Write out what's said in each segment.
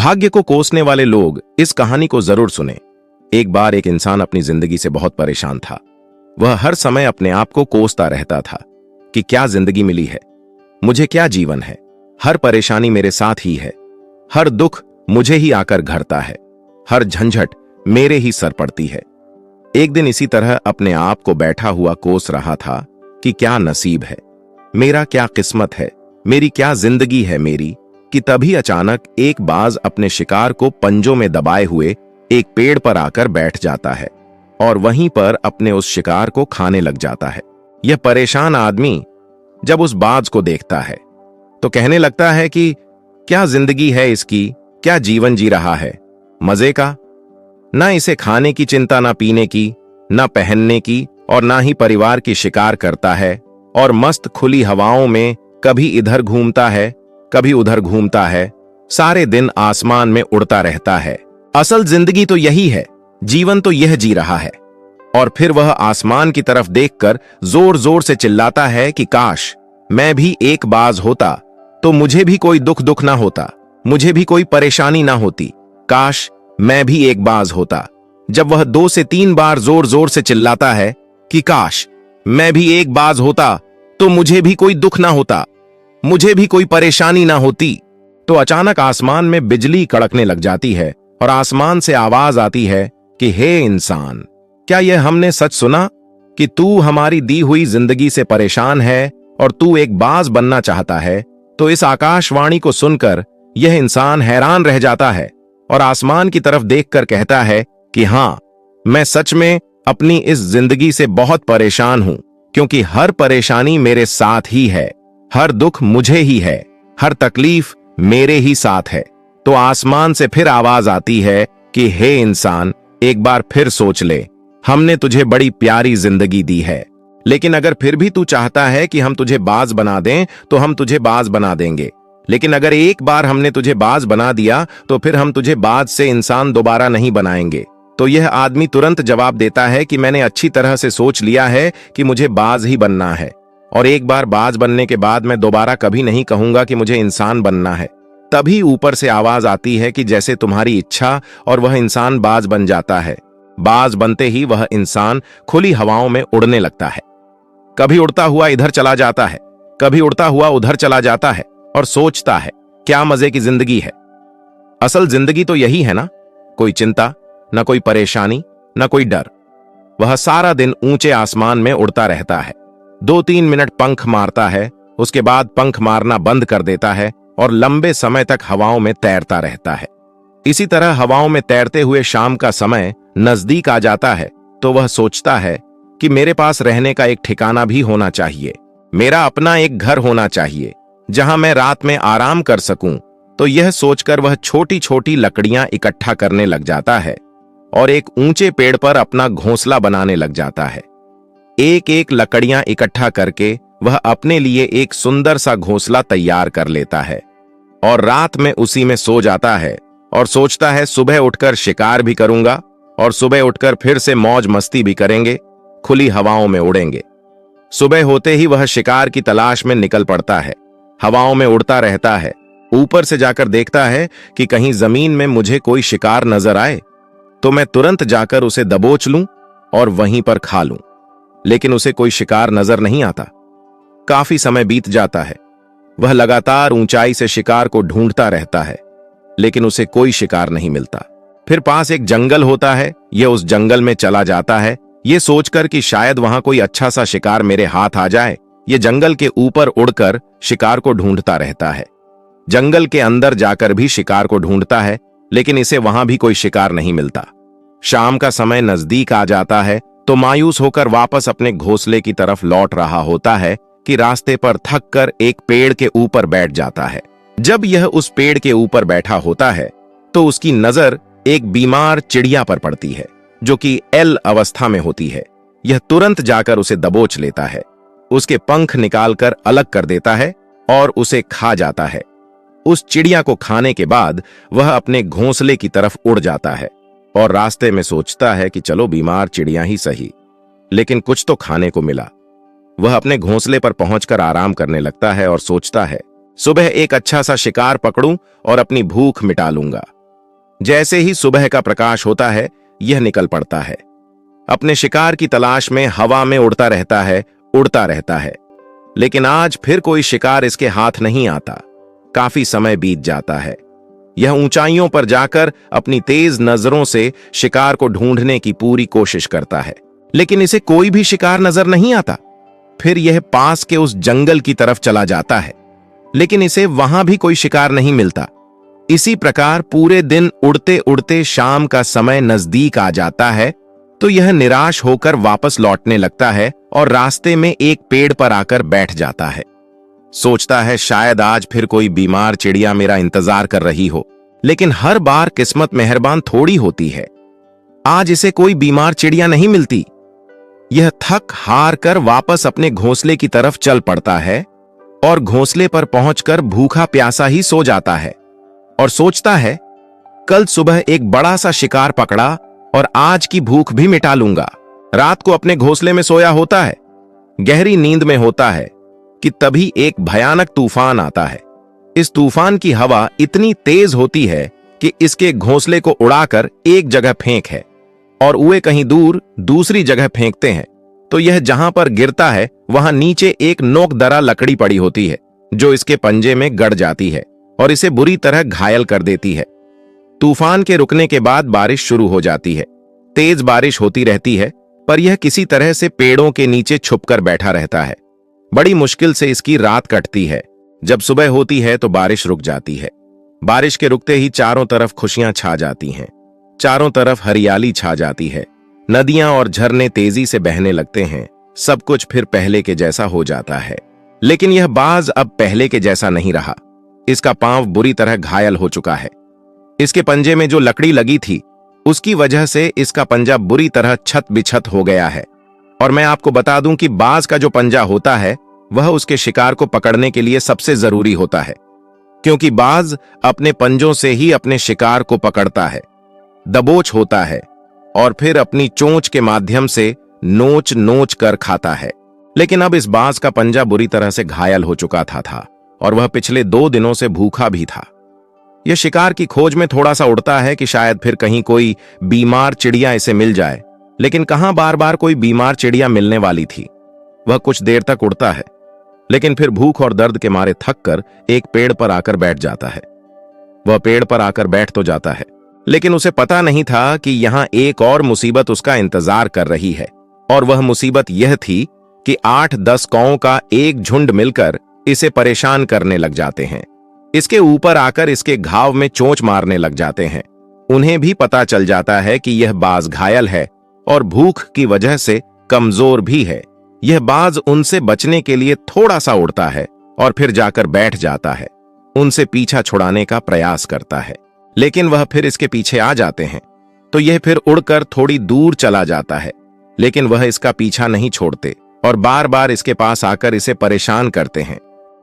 भाग्य को कोसने वाले लोग इस कहानी को जरूर सुने। एक बार एक इंसान अपनी जिंदगी से बहुत परेशान था। वह हर समय अपने आप को कोसता रहता था कि क्या जिंदगी मिली है, मुझे क्या जीवन है, हर परेशानी मेरे साथ ही है, हर दुख मुझे ही आकर घरता है, हर झंझट मेरे ही सर पड़ती है। एक दिन इसी तरह अपने आप को बैठा हुआ कोस रहा था कि क्या नसीब है, मेरा क्या किस्मत है, मेरी क्या जिंदगी है मेरी, कि तभी अचानक एक बाज अपने शिकार को पंजों में दबाए हुए एक पेड़ पर आकर बैठ जाता है और वहीं पर अपने उस शिकार को खाने लग जाता है। यह परेशान आदमी जब उस बाज को देखता है तो कहने लगता है कि क्या जिंदगी है इसकी, क्या जीवन जी रहा है, मजे का। ना इसे खाने की चिंता, ना पीने की, ना पहनने की, और ना ही परिवार की शिकार करता है, और मस्त खुली हवाओं में कभी इधर घूमता है कभी उधर घूमता है, सारे दिन आसमान में उड़ता रहता है। असल जिंदगी तो यही है, जीवन तो यह जी रहा है। और फिर वह आसमान की तरफ देखकर जोर जोर से चिल्लाता है कि काश मैं भी एक बाज होता तो मुझे भी कोई दुख ना होता, मुझे भी कोई परेशानी ना होती, काश मैं भी एक बाज होता। जब वह 2 से 3 बार जोर जोर से चिल्लाता है कि काश मैं भी एक बाज होता तो मुझे भी कोई दुख ना होता, मुझे भी कोई परेशानी ना होती, तो अचानक आसमान में बिजली कड़कने लग जाती है और आसमान से आवाज आती है कि हे इंसान, क्या यह हमने सच सुना कि तू हमारी दी हुई जिंदगी से परेशान है और तू एक बाज बनना चाहता है। तो इस आकाशवाणी को सुनकर यह इंसान हैरान रह जाता है और आसमान की तरफ देखकर कहता है कि हां, मैं सच में अपनी इस जिंदगी से बहुत परेशान हूं, क्योंकि हर परेशानी मेरे साथ ही है, हर दुख मुझे ही है, हर तकलीफ मेरे ही साथ है। तो आसमान से फिर आवाज आती है कि हे इंसान, एक बार फिर सोच ले, हमने तुझे बड़ी प्यारी जिंदगी दी है, लेकिन अगर फिर भी तू चाहता है कि हम तुझे बाज बना दें तो हम तुझे बाज बना देंगे, लेकिन अगर एक बार हमने तुझे बाज बना दिया तो फिर हम तुझे बाज से इंसान दोबारा नहीं बनाएंगे। तो यह आदमी तुरंत जवाब देता है कि मैंने अच्छी तरह से सोच लिया है कि मुझे बाज ही बनना है, और एक बार बाज बनने के बाद मैं दोबारा कभी नहीं कहूंगा कि मुझे इंसान बनना है। तभी ऊपर से आवाज आती है कि जैसे तुम्हारी इच्छा, और वह इंसान बाज बन जाता है। बाज बनते ही वह इंसान खुली हवाओं में उड़ने लगता है, कभी उड़ता हुआ इधर चला जाता है, कभी उड़ता हुआ उधर चला जाता है, और सोचता है क्या मजे की जिंदगी है। असल जिंदगी तो यही है ना, कोई चिंता, न कोई परेशानी, न कोई डर। वह सारा दिन ऊंचे आसमान में उड़ता रहता है, 2-3 मिनट पंख मारता है, उसके बाद पंख मारना बंद कर देता है और लंबे समय तक हवाओं में तैरता रहता है। इसी तरह हवाओं में तैरते हुए शाम का समय नजदीक आ जाता है तो वह सोचता है कि मेरे पास रहने का एक ठिकाना भी होना चाहिए, मेरा अपना एक घर होना चाहिए जहां मैं रात में आराम कर सकूं। तो यह सोचकर वह छोटी छोटी लकड़ियां इकट्ठा करने लग जाता है और एक ऊंचे पेड़ पर अपना घोंसला बनाने लग जाता है। एक एक लकड़ियां इकट्ठा करके वह अपने लिए एक सुंदर सा घोंसला तैयार कर लेता है और रात में उसी में सो जाता है और सोचता है सुबह उठकर शिकार भी करूंगा, और सुबह उठकर फिर से मौज मस्ती भी करेंगे, खुली हवाओं में उड़ेंगे। सुबह होते ही वह शिकार की तलाश में निकल पड़ता है, हवाओं में उड़ता रहता है, ऊपर से जाकर देखता है कि कहीं जमीन में मुझे कोई शिकार नजर आए तो मैं तुरंत जाकर उसे दबोच लूं और वहीं पर खा लूं, लेकिन उसे कोई शिकार नजर नहीं आता। काफी समय बीत जाता है, वह लगातार ऊंचाई से शिकार को ढूंढता रहता है, लेकिन उसे कोई शिकार नहीं मिलता। फिर पास एक जंगल होता है, यह उस जंगल में चला जाता है, यह सोचकर कि शायद वहां कोई अच्छा सा शिकार मेरे हाथ आ जाए। यह जंगल के ऊपर उड़कर शिकार को ढूंढता रहता है, जंगल के अंदर जाकर भी शिकार को ढूंढता है, लेकिन इसे वहां भी कोई शिकार नहीं मिलता। शाम का समय नजदीक आ जाता है तो मायूस होकर वापस अपने घोंसले की तरफ लौट रहा होता है कि रास्ते पर थक कर एक पेड़ के ऊपर बैठ जाता है। जब यह उस पेड़ के ऊपर बैठा होता है तो उसकी नजर एक बीमार चिड़िया पर पड़ती है जो कि एल अवस्था में होती है। यह तुरंत जाकर उसे दबोच लेता है, उसके पंख निकालकर अलग कर देता है और उसे खा जाता है। उस चिड़िया को खाने के बाद वह अपने घोंसले की तरफ उड़ जाता है और रास्ते में सोचता है कि चलो बीमार चिड़िया ही सही, लेकिन कुछ तो खाने को मिला। वह अपने घोंसले पर पहुंचकर आराम करने लगता है और सोचता है सुबह एक अच्छा सा शिकार पकड़ूं और अपनी भूख मिटा लूंगा। जैसे ही सुबह का प्रकाश होता है, यह निकल पड़ता है। अपने शिकार की तलाश में हवा में उड़ता रहता है। लेकिन आज फिर कोई शिकार इसके हाथ नहीं आता। काफी समय बीत जाता है। यह ऊंचाइयों पर जाकर अपनी तेज नजरों से शिकार को ढूंढने की पूरी कोशिश करता है, लेकिन इसे कोई भी शिकार नजर नहीं आता। फिर यह पास के उस जंगल की तरफ चला जाता है, लेकिन इसे वहां भी कोई शिकार नहीं मिलता। इसी प्रकार पूरे दिन उड़ते उड़ते शाम का समय नजदीक आ जाता है, तो यह निराश होकर वापस लौटने लगता है और रास्ते में एक पेड़ पर आकर बैठ जाता है। सोचता है शायद आज फिर कोई बीमार चिड़िया मेरा इंतजार कर रही हो, लेकिन हर बार किस्मत मेहरबान थोड़ी होती है। आज इसे कोई बीमार चिड़िया नहीं मिलती। यह थक हार कर वापस अपने घोंसले की तरफ चल पड़ता है और घोंसले पर पहुंचकर भूखा प्यासा ही सो जाता है और सोचता है कल सुबह एक बड़ा सा शिकार पकड़ा और आज की भूख भी मिटा लूंगा। रात को अपने घोंसले में सोया होता है, गहरी नींद में होता है कि तभी एक भयानक तूफान आता है। इस तूफान की हवा इतनी तेज होती है कि इसके घोंसले को उड़ाकर एक जगह फेंक है और उए कहीं दूर दूसरी जगह फेंकते हैं, तो यह जहां पर गिरता है वहां नीचे एक नोकदरा लकड़ी पड़ी होती है, जो इसके पंजे में गड़ जाती है और इसे बुरी तरह घायल कर देती है। तूफान के रुकने के बाद बारिश शुरू हो जाती है। तेज बारिश होती रहती है, पर यह किसी तरह से पेड़ों के नीचे छुपकर बैठा रहता है। बड़ी मुश्किल से इसकी रात कटती है। जब सुबह होती है तो बारिश रुक जाती है। बारिश के रुकते ही चारों तरफ खुशियां छा जाती हैं। चारों तरफ हरियाली छा जाती है। नदियां और झरने तेजी से बहने लगते हैं। सब कुछ फिर पहले के जैसा हो जाता है। लेकिन यह बाज अब पहले के जैसा नहीं रहा। इसका पांव बुरी तरह घायल हो चुका है। इसके पंजे में जो लकड़ी लगी थी, उसकी वजह से इसका पंजा बुरी तरह छत बिछत हो गया है। और मैं आपको बता दूं कि बाज का जो पंजा होता है, वह उसके शिकार को पकड़ने के लिए सबसे जरूरी होता है, क्योंकि बाज अपने पंजों से ही अपने शिकार को पकड़ता है, दबोच होता है और फिर अपनी चोंच के माध्यम से नोच नोच कर खाता है। लेकिन अब इस बाज का पंजा बुरी तरह से घायल हो चुका था और वह पिछले 2 दिनों से भूखा भी था। यह शिकार की खोज में थोड़ा सा उड़ता है कि शायद फिर कहीं कोई बीमार चिड़िया इसे मिल जाए, लेकिन कहां बार बार कोई बीमार चिड़िया मिलने वाली थी। वह कुछ देर तक उड़ता है, लेकिन फिर भूख और दर्द के मारे थक कर एक पेड़ पर आकर बैठ जाता है। वह पेड़ पर आकर बैठ तो जाता है, लेकिन उसे पता नहीं था कि यहां एक और मुसीबत उसका इंतजार कर रही है। और वह मुसीबत यह थी कि 8-10 कौओं का एक झुंड मिलकर इसे परेशान करने लग जाते हैं। इसके ऊपर आकर इसके घाव में चोंच मारने लग जाते हैं। उन्हें भी पता चल जाता है कि यह बाज घायल है और भूख की वजह से कमजोर भी है। यह बाज उनसे बचने के लिए थोड़ा सा उड़ता है और फिर जाकर बैठ जाता है। उनसे पीछा छुड़ाने का प्रयास करता है, लेकिन वह फिर इसके पीछे आ जाते हैं, तो यह फिर उड़कर थोड़ी दूर चला जाता है। लेकिन वह इसका पीछा नहीं छोड़ते और बार बार इसके पास आकर इसे परेशान करते हैं।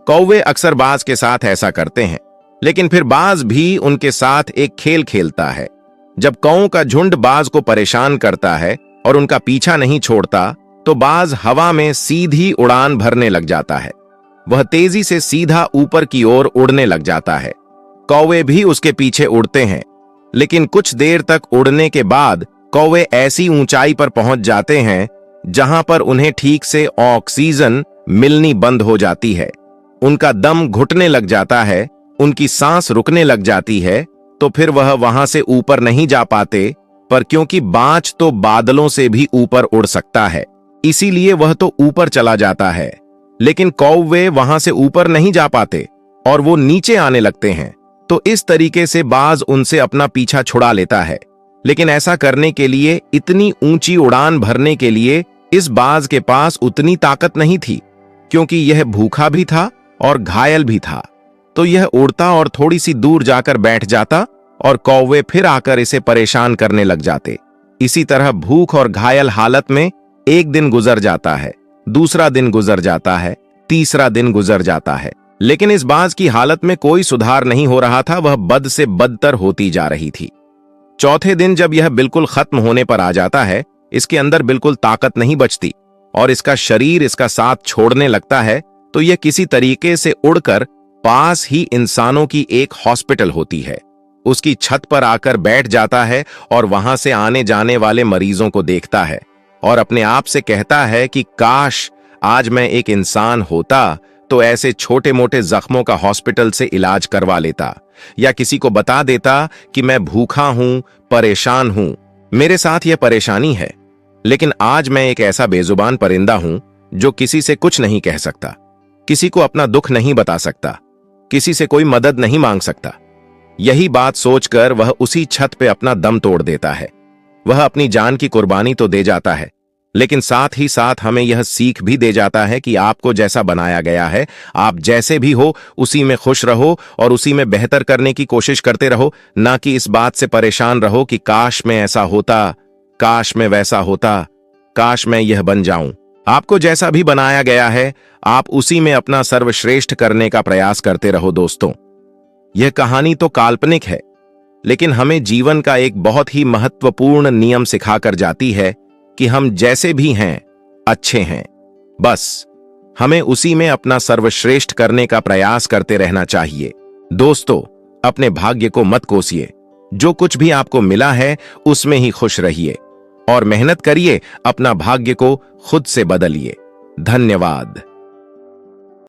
कौवे अक्सर बाज के साथ ऐसा करते हैं, लेकिन फिर बाज भी उनके साथ एक खेल खेलता है। जब कौओं का झुंड बाज को परेशान करता है और उनका पीछा नहीं छोड़ता, तो बाज हवा में सीधी उड़ान भरने लग जाता है। वह तेजी से सीधा ऊपर की ओर उड़ने लग जाता है। कौवे भी उसके पीछे उड़ते हैं, लेकिन कुछ देर तक उड़ने के बाद कौवे ऐसी ऊंचाई पर पहुंच जाते हैं जहां पर उन्हें ठीक से ऑक्सीजन मिलनी बंद हो जाती है। उनका दम घुटने लग जाता है, उनकी सांस रुकने लग जाती है, तो फिर वह वहां से ऊपर नहीं जा पाते। पर क्योंकि बाज तो बादलों से भी ऊपर उड़ सकता है, इसीलिए वह तो ऊपर चला जाता है। लेकिन कौवे वहां से ऊपर नहीं जा पाते और वो नीचे आने लगते हैं। तो इस तरीके से बाज उनसे अपना पीछा छुड़ा लेता है। लेकिन ऐसा करने के लिए, इतनी ऊंची उड़ान भरने के लिए इस बाज के पास उतनी ताकत नहीं थी, क्योंकि यह भूखा भी था और घायल भी था। तो यह उड़ता और थोड़ी सी दूर जाकर बैठ जाता और कौवे फिर आकर इसे परेशान करने लग जाते। इसी तरह भूख और घायल हालत में एक दिन गुजर जाता है, दूसरा दिन गुजर जाता है, तीसरा दिन गुजर जाता है, लेकिन इस बाज की हालत में कोई सुधार नहीं हो रहा था। वह बद से बदतर होती जा रही थी। चौथे दिन जब यह बिल्कुल खत्म होने पर आ जाता है, इसके अंदर बिल्कुल ताकत नहीं बचती और इसका शरीर इसका साथ छोड़ने लगता है, तो यह किसी तरीके से उड़कर पास ही इंसानों की एक हॉस्पिटल होती है। उसकी छत पर आकर बैठ जाता है और वहां से आने जाने वाले मरीजों को देखता है और अपने आप से कहता है कि काश आज मैं एक इंसान होता तो ऐसे छोटे मोटे जख्मों का हॉस्पिटल से इलाज करवा लेता, या किसी को बता देता कि मैं भूखा हूं, परेशान हूं, मेरे साथ यह परेशानी है। लेकिन आज मैं एक ऐसा बेजुबान परिंदा हूं जो किसी से कुछ नहीं कह सकता, किसी को अपना दुख नहीं बता सकता, किसी से कोई मदद नहीं मांग सकता। यही बात सोचकर वह उसी छत पे अपना दम तोड़ देता है। वह अपनी जान की कुर्बानी तो दे जाता है, लेकिन साथ ही साथ हमें यह सीख भी दे जाता है कि आपको जैसा बनाया गया है, आप जैसे भी हो उसी में खुश रहो और उसी में बेहतर करने की कोशिश करते रहो, ना कि इस बात से परेशान रहो कि काश मैं ऐसा होता, काश मैं वैसा होता, काश मैं यह बन जाऊं। आपको जैसा भी बनाया गया है, आप उसी में अपना सर्वश्रेष्ठ करने का प्रयास करते रहो। दोस्तों, यह कहानी तो काल्पनिक है, लेकिन हमें जीवन का एक बहुत ही महत्वपूर्ण नियम सिखाकर जाती है कि हम जैसे भी हैं अच्छे हैं। बस हमें उसी में अपना सर्वश्रेष्ठ करने का प्रयास करते रहना चाहिए। दोस्तों, अपने भाग्य को मत कोसिए। जो कुछ भी आपको मिला है उसमें ही खुश रहिए और मेहनत करिए, अपना भाग्य को खुद से बदलिए। धन्यवाद।